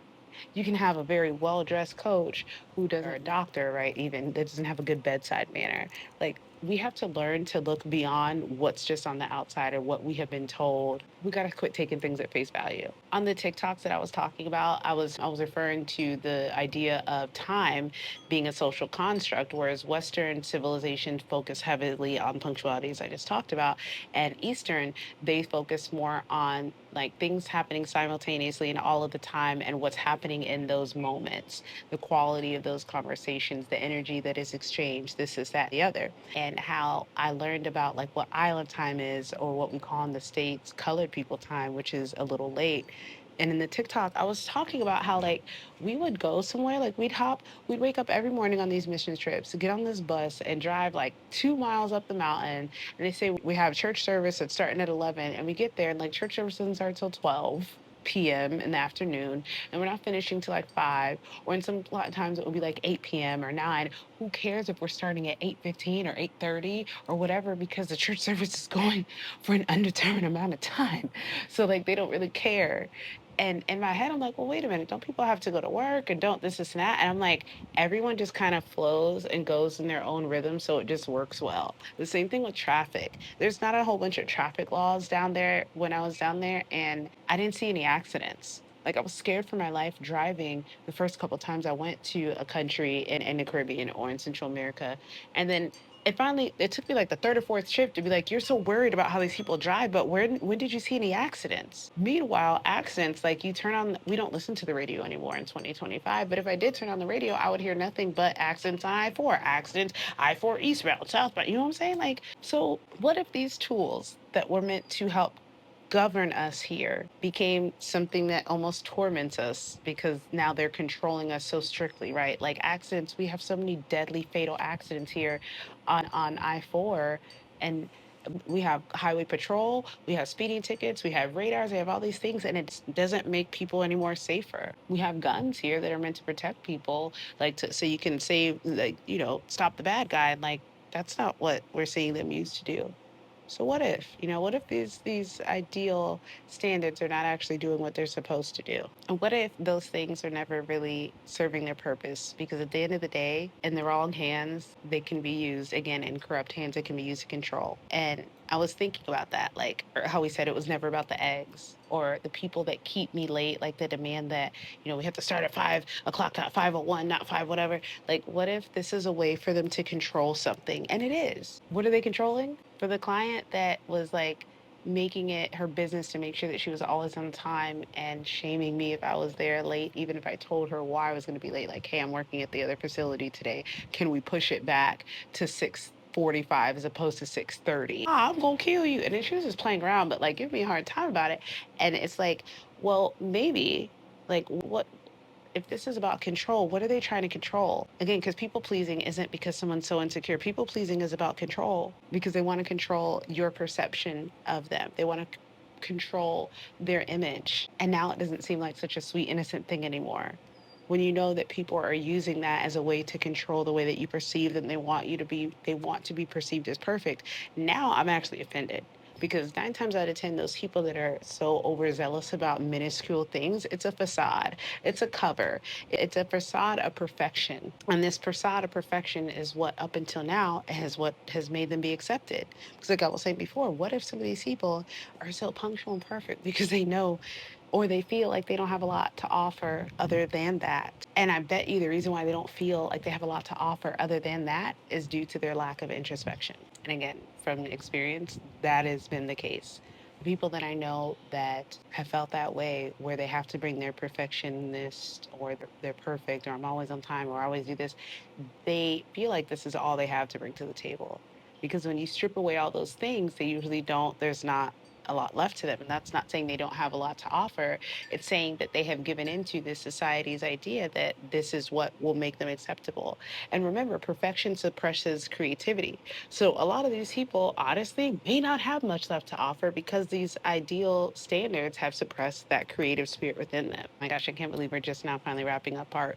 Speaker 1: You can have a very well dressed coach who doesn't, or a doctor, right? Even that doesn't have a good bedside manner. Like we have to learn to look beyond what's just on the outside or what we have been told. We got to quit taking things at face value. On the TikToks that I was talking about, I was referring to the idea of time being a social construct, whereas Western civilization focus heavily on punctuality, as I just talked about, and Eastern, they focus more on like things happening simultaneously and all of the time and what's happening in those moments, the quality of those conversations, the energy that is exchanged, this is that the other. And how I learned about like what island time is, or what we call in the States colored people time, which is a little late. And in the TikTok, I was talking about how like we would go somewhere, like we'd wake up every morning on these mission trips to get on this bus and drive like 2 miles up the mountain. And they say we have church service that's starting at 11, and we get there and like church service doesn't start till 12 p.m. in the afternoon, and we're not finishing till like 5, or in some a lot of times it will be like 8 p.m. or 9. Who cares if we're starting at 8:15 or 8:30 or whatever, because the church service is going for an undetermined amount of time. So like they don't really care. And in my head, I'm like, well, wait a minute, don't people have to go to work and don't this and that? And I'm like, everyone just kind of flows and goes in their own rhythm. So it just works well. The same thing with traffic. There's not a whole bunch of traffic laws down there when I was down there, and I didn't see any accidents. Like I was scared for my life driving the first couple times I went to a country in the Caribbean or in Central America. And then it took me like the third or fourth trip to be like, you're so worried about how these people drive, but when did you see any accidents? Meanwhile, accidents, like we don't listen to the radio anymore in 2025, but if I did turn on the radio, I would hear nothing but accidents on I-4, accidents, I-4 eastbound, southbound, you know what I'm saying? Like, so what if these tools that were meant to help govern us here became something that almost torments us because now they're controlling us so strictly, right? Like accidents, we have so many deadly fatal accidents here on I-4, and we have highway patrol, we have speeding tickets, we have radars, we have all these things, and it doesn't make people any more safer. We have guns here that are meant to protect people, like so you can save, like, stop the bad guy, and like that's not what we're seeing them used to do. So what if these ideal standards are not actually doing what they're supposed to do? And what if those things are never really serving their purpose? Because at the end of the day, in the wrong hands, they can be used, again, in corrupt hands, it can be used to control. And I was thinking about that, like or how we said it was never about the eggs or the people that keep me late, like the demand that, we have to start at 5 o'clock, not 5:01, not five, whatever. Like, what if this is a way for them to control something? And it is. What are they controlling? For the client that was like making it her business to make sure that she was always on time and shaming me if I was there late, even if I told her why I was going to be late, like, hey, I'm working at the other facility today. Can we push it back to 6? 6:45 as opposed to 6:30. Ah, I'm gonna kill you. And then she was just playing around, but like give me a hard time about it. And it's like, well, maybe like what if this is about control, what are they trying to control? Again, because people pleasing isn't because someone's so insecure. People pleasing is about control because they want to control your perception of them. They want to control their image. And now it doesn't seem like such a sweet, innocent thing anymore. When you know that people are using that as a way to control the way that you perceive them, they want to be perceived as perfect. Now I'm actually offended because 9 times out of 10, those people that are so overzealous about minuscule things, it's a facade, it's a cover, it's a facade of perfection. And this facade of perfection is what, up until now, has what has made them be accepted. Because, like I was saying before, what if some of these people are so punctual and perfect because they know or they feel like they don't have a lot to offer other than that. And I bet you the reason why they don't feel like they have a lot to offer other than that is due to their lack of introspection. And again, from experience, that has been the case. People that I know that have felt that way, where they have to bring their perfectionist or they're perfect or I'm always on time or I always do this, they feel like this is all they have to bring to the table. Because when you strip away all those things, they usually don't, there's not a lot left to them. And that's not saying they don't have a lot to offer. It's saying that they have given into this society's idea that this is what will make them acceptable. And remember, perfection suppresses creativity. So a lot of these people, honestly, may not have much left to offer because these ideal standards have suppressed that creative spirit within them. My gosh, I can't believe we're just now finally wrapping up part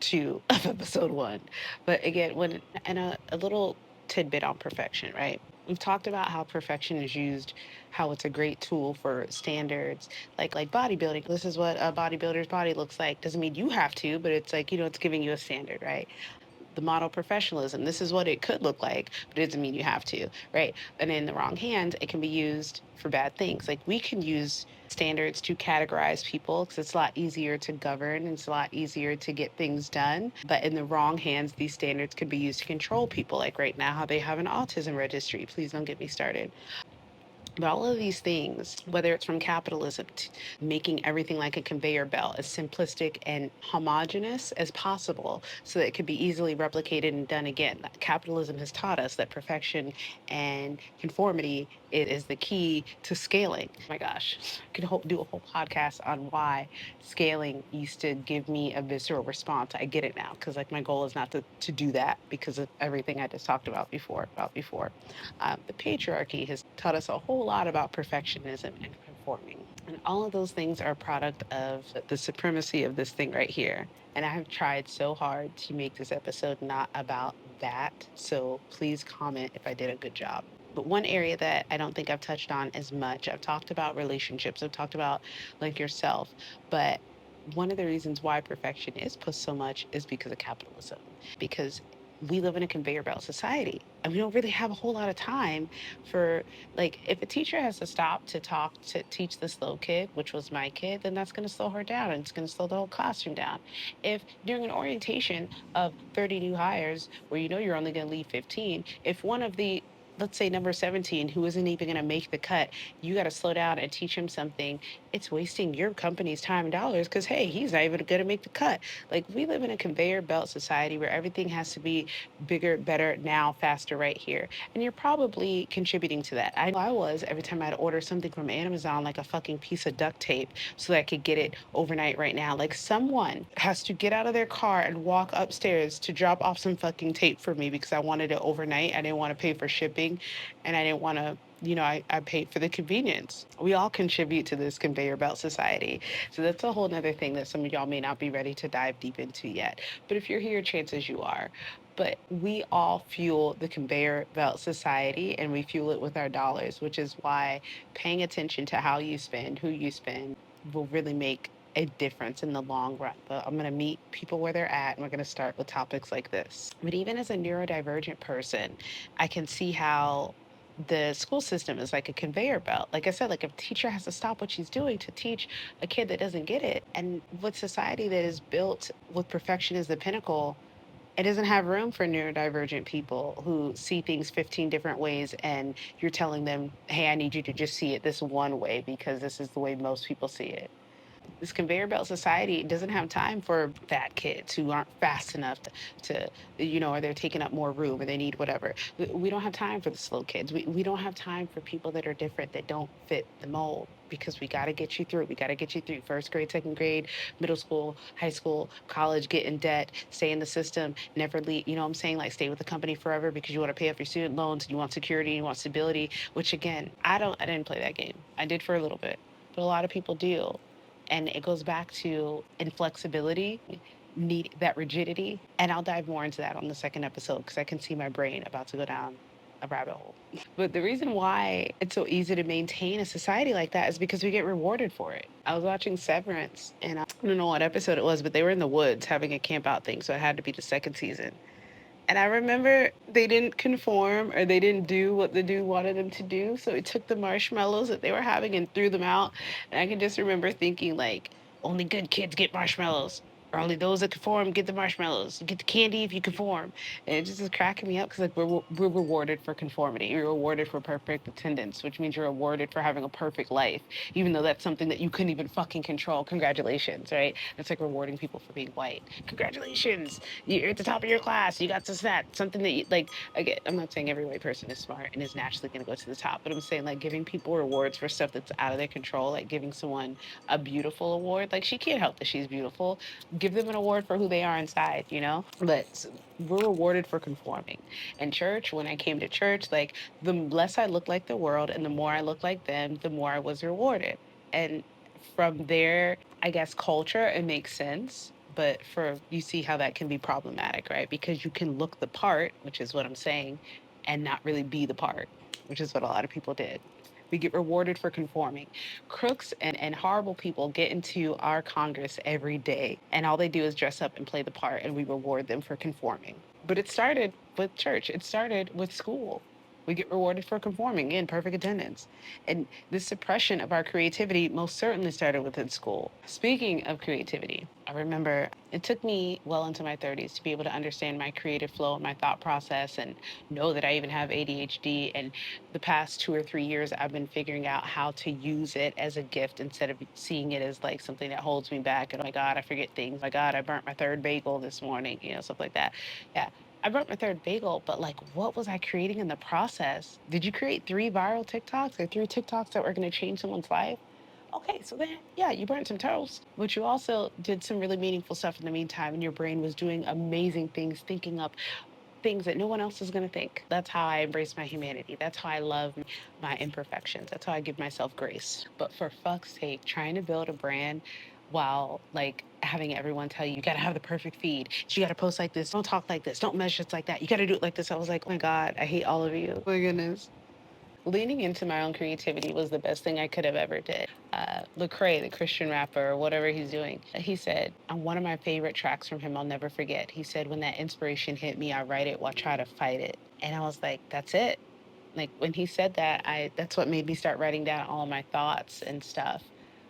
Speaker 1: 2 of episode 1. But again, when and a little tidbit on perfection, right? We've talked about how perfection is used, how it's a great tool for standards, like bodybuilding. This is what a bodybuilder's body looks like. Doesn't mean you have to, but it's like, it's giving you a standard, right? The model professionalism. This is what it could look like, but it doesn't mean you have to, right? And in the wrong hands, it can be used for bad things. Like we can use standards to categorize people because it's a lot easier to govern and it's a lot easier to get things done. But in the wrong hands, these standards could be used to control people. Like right now, how they have an autism registry. Please don't get me started. But all of these things, whether it's from capitalism, making everything like a conveyor belt, as simplistic and homogenous as possible so that it could be easily replicated and done again. Capitalism has taught us that perfection and conformity is the key to scaling. Oh my gosh, I could do a whole podcast on why scaling used to give me a visceral response. I get it now because like my goal is not to do that because of everything I just talked about before. The patriarchy has taught us a whole lot about perfectionism and conforming. And all of those things are a product of the supremacy of this thing right here. And I have tried so hard to make this episode not about that. So please comment if I did a good job. But one area that I don't think I've touched on as much, I've talked about relationships, I've talked about like yourself, but one of the reasons why perfection is pushed so much is because of capitalism. Because we live in a conveyor belt society and we don't really have a whole lot of time for like if a teacher has to stop to teach the slow kid, which was my kid, then that's going to slow her down and it's going to slow the whole classroom down. If during an orientation of 30 new hires where you're only going to leave 15, if one of the let's say number 17 who isn't even going to make the cut, you got to slow down and teach him something, it's wasting your company's time and dollars because hey, he's not even going to make the cut. Like we live in a conveyor belt society where everything has to be bigger, better, now, faster, right here. And you're probably contributing to that. I know I was every time I'd order something from Amazon, like a fucking piece of duct tape, so that I could get it overnight right now. Like someone has to get out of their car and walk upstairs to drop off some fucking tape for me because I wanted it overnight. I didn't want to pay for shipping and I didn't want to I paid for the convenience. We all contribute to this conveyor belt society. So that's a whole nother thing that some of y'all may not be ready to dive deep into yet. But if you're here, chances you are. But we all fuel the conveyor belt society and we fuel it with our dollars, which is why paying attention to how you spend, who you spend, will really make a difference in the long run. But I'm going to meet people where they're at and we're going to start with topics like this. But even as a neurodivergent person, I can see how the school system is like a conveyor belt. Like I said, like a teacher has to stop what she's doing to teach a kid that doesn't get it. And with society that is built with perfection as the pinnacle, it doesn't have room for neurodivergent people who see things 15 different ways and you're telling them, hey, I need you to just see it this one way because this is the way most people see it. This conveyor belt society doesn't have time for fat kids who aren't fast enough or they're taking up more room or they need whatever. We don't have time for the slow kids. We don't have time for people that are different, that don't fit the mold, because we got to get you through. We got to get you through first grade, second grade, middle school, high school, college, get in debt, stay in the system, never leave. You know what I'm saying? Like, stay with the company forever because you want to pay off your student loans, you want security, you want stability, which again, I didn't play that game. I did for a little bit, but a lot of people do. And it goes back to inflexibility, need that rigidity. And I'll dive more into that on the second episode because I can see my brain about to go down a rabbit hole. But the reason why it's so easy to maintain a society like that is because we get rewarded for it. I was watching Severance, and I don't know what episode it was, but they were in the woods having a camp out thing. So it had to be the second season. And I remember they didn't conform, or they didn't do what the dude wanted them to do. So he took the marshmallows that they were having and threw them out. And I can just remember thinking, like, only good kids get marshmallows. Or only those that conform get the marshmallows. You get the candy if you conform. And it just is cracking me up because, like, we're rewarded for conformity. You're rewarded for perfect attendance, which means you're rewarded for having a perfect life, even though that's something that you couldn't even fucking control. Congratulations, right? It's like rewarding people for being white. Congratulations, you're at the top of your class. You got this, that, something that you like. Again, I'm not saying every white person is smart and is naturally going to go to the top, but I'm saying, like, giving people rewards for stuff that's out of their control, like giving someone a beautiful award. Like, she can't help that she's beautiful. Give them an award for who they are inside, you know? But we're rewarded for conforming. And church, when I came to church, like, the less I looked like the world and the more I looked like them, the more I was rewarded. And from their, I guess, culture, it makes sense. But for you see how that can be problematic, right? Because you can look the part, which is what I'm saying, and not really be the part, which is what a lot of people did. We get rewarded for conforming. Crooks and horrible people get into our Congress every day, and all they do is dress up and play the part, and we reward them for conforming. But it started with church, it started with school. We get rewarded for conforming in perfect attendance. And this suppression of our creativity most certainly started within school. Speaking of creativity, I remember it took me well into my 30s to be able to understand my creative flow and my thought process and know that I even have ADHD. And the past 2 or 3 years, I've been figuring out how to use it as a gift instead of seeing it as like something that holds me back. And oh my God, I forget things. Oh my God, I burnt my third bagel this morning, stuff like that. Yeah. I burnt my third bagel, but like, what was I creating in the process? Did you create 3 viral TikToks or 3 TikToks that were going to change someone's life? Okay, so then, yeah, you burnt some toast, but you also did some really meaningful stuff in the meantime, and your brain was doing amazing things, thinking up things that no one else is going to think. That's how I embrace my humanity. That's how I love my imperfections. That's how I give myself grace. But for fuck's sake, trying to build a brand while like having everyone tell you got to have the perfect feed. You got to post like this. Don't talk like this. Don't measure it like that. You got to do it like this. I was like, oh my God, I hate all of you. Oh my goodness. Leaning into my own creativity was the best thing I could have ever did. Lecrae, the Christian rapper, or whatever he's doing, he said on one of my favorite tracks from him, I'll never forget. He said, "When that inspiration hit me, I write it while try to fight it." And I was like, "That's it." Like when he said that, I that's what made me start writing down all my thoughts and stuff.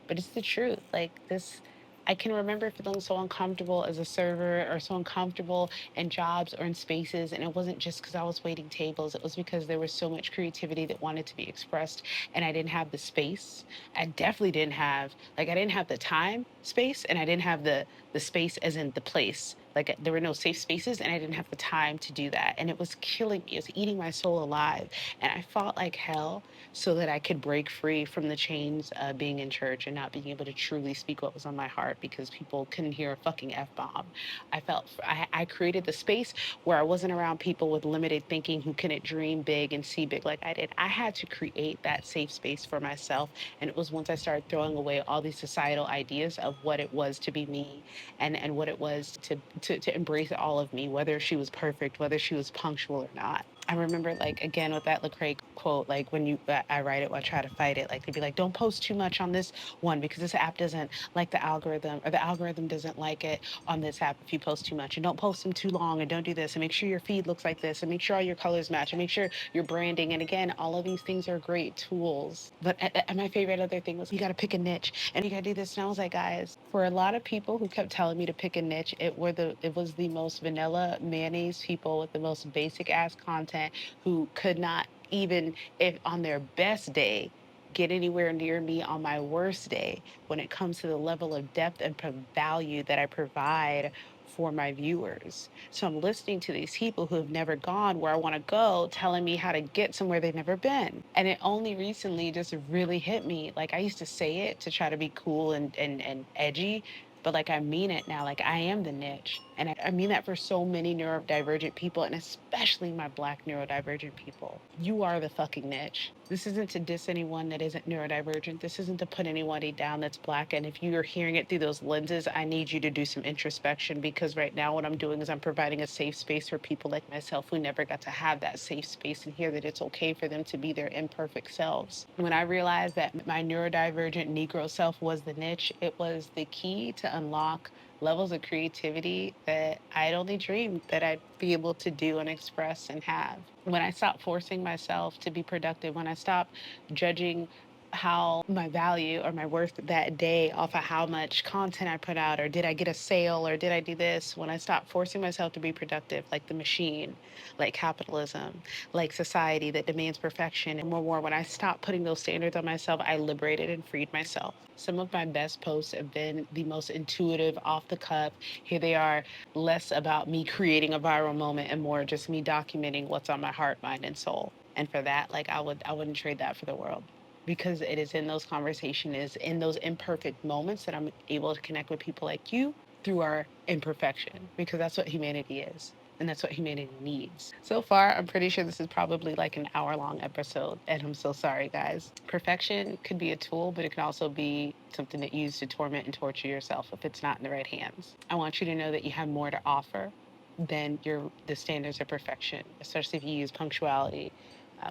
Speaker 1: But it's the truth. Like this, I can remember feeling so uncomfortable as a server or so uncomfortable in jobs or in spaces. And it wasn't just because I was waiting tables, it was because there was so much creativity that wanted to be expressed and I didn't have the space. I definitely didn't have, like, I didn't have the time space and I didn't have the space as in the place. Like there were no safe spaces and I didn't have the time to do that. And it was killing me. It was eating my soul alive. And I fought like hell so that I could break free from the chains of being in church and not being able to truly speak what was on my heart because people couldn't hear a fucking F bomb. I created the space where I wasn't around people with limited thinking who couldn't dream big and see big like I did. I had to create that safe space for myself. And it was once I started throwing away all these societal ideas of what it was to be me and what it was to embrace all of me, whether she was perfect, whether she was punctual or not. I remember, like, again with that Lecrae quote, like when I write it, I try to fight it. Like they'd be like, don't post too much on this one because this app doesn't like the algorithm, or the algorithm doesn't like it on this app if you post too much. And don't post them too long, and don't do this, and make sure your feed looks like this, and make sure all your colors match, and make sure your branding. And again, all of these things are great tools. But my favorite other thing was you got to pick a niche and you got to do this. And I was like, guys, for a lot of people who kept telling me to pick a niche, it was the most vanilla mayonnaise people with the most basic ass content who could not even, if on their best day, get anywhere near me on my worst day when it comes to the level of depth and value that I provide for my viewers. So I'm listening to these people who have never gone where I want to go, telling me how to get somewhere they've never been. And it only recently just really hit me. Like I used to say it to try to be cool and edgy, but like I mean it now. Like I am the niche. And I mean that for so many neurodivergent people, and especially my Black neurodivergent people. You are the fucking niche. This isn't to diss anyone that isn't neurodivergent. This isn't to put anybody down that's Black. And if you're hearing it through those lenses, I need you to do some introspection, because right now what I'm doing is I'm providing a safe space for people like myself who never got to have that safe space and hear that it's okay for them to be their imperfect selves. When I realized that my neurodivergent Negro self was the niche, it was the key to unlock levels of creativity that I'd only dreamed that I'd be able to do and express and have. When I stopped forcing myself to be productive, when I stopped judging how my value or my worth that day off of how much content I put out, or did I get a sale, or did I do this, when I stopped forcing myself to be productive, like the machine, like capitalism, like society that demands perfection and more, when I stopped putting those standards on myself, I liberated and freed myself. Some of my best posts have been the most intuitive, off the cuff. Here they are, less about me creating a viral moment and more just me documenting what's on my heart, mind, and soul. And for that, like I wouldn't trade that for the world, because it is in those conversations, is in those imperfect moments that I'm able to connect with people like you through our imperfection, because that's what humanity is. And that's what humanity needs. So far, I'm pretty sure this is probably like an hour-long episode. And I'm so sorry, guys. Perfection could be a tool, but it can also be something that you use to torment and torture yourself if it's not in the right hands. I want you to know that you have more to offer than the standards of perfection, especially if you use punctuality.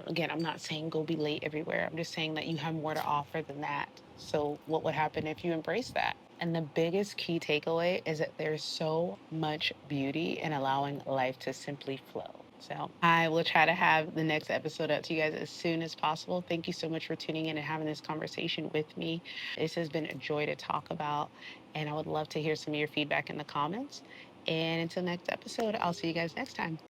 Speaker 1: Again, I'm not saying go be late everywhere. I'm just saying that you have more to offer than that. So, what would happen if you embrace that? And the biggest key takeaway is that there's so much beauty in allowing life to simply flow. So, I will try to have the next episode out to you guys as soon as possible. Thank you so much for tuning in and having this conversation with me. This has been a joy to talk about, and I would love to hear some of your feedback in the comments. And until next episode, I'll see you guys next time.